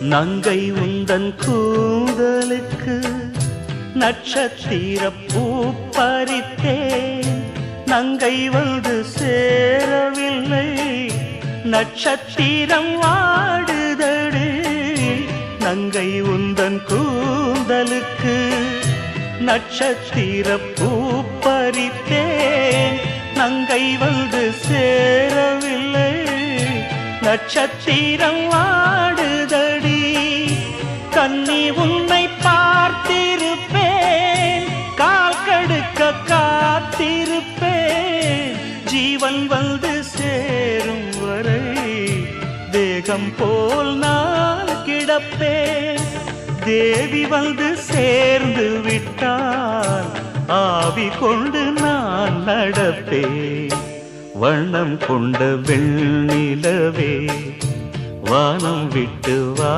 நங்கை உந்தன் கூந்தலுக்கு நட்சத்திர பூ பறித்தேன். நங்கை வந்து சேரவில்லை, நட்சத்திரம் வாடுதடு. நங்கை உந்தன் கூந்தலுக்கு நட்சத்திர பூ பறித்தேன். நங்கை வந்து சேரவில்லை, நட்சத்திரம் வாடுதடி. கண்ணி உன்னை பார்த்திருப்பேன், கால் கடுக்க காத்திருப்பேன். ஜீவன் வந்து சேரும் வரை தேகம் போல் நான் கிடப்பேன். தேவி வந்து சேர்ந்து விட்டால் ஆவி கொண்டு நான் நடப்பேன். வண்ணம் கொண்ட வெண்ணிலவே வானம் விட்டு வா.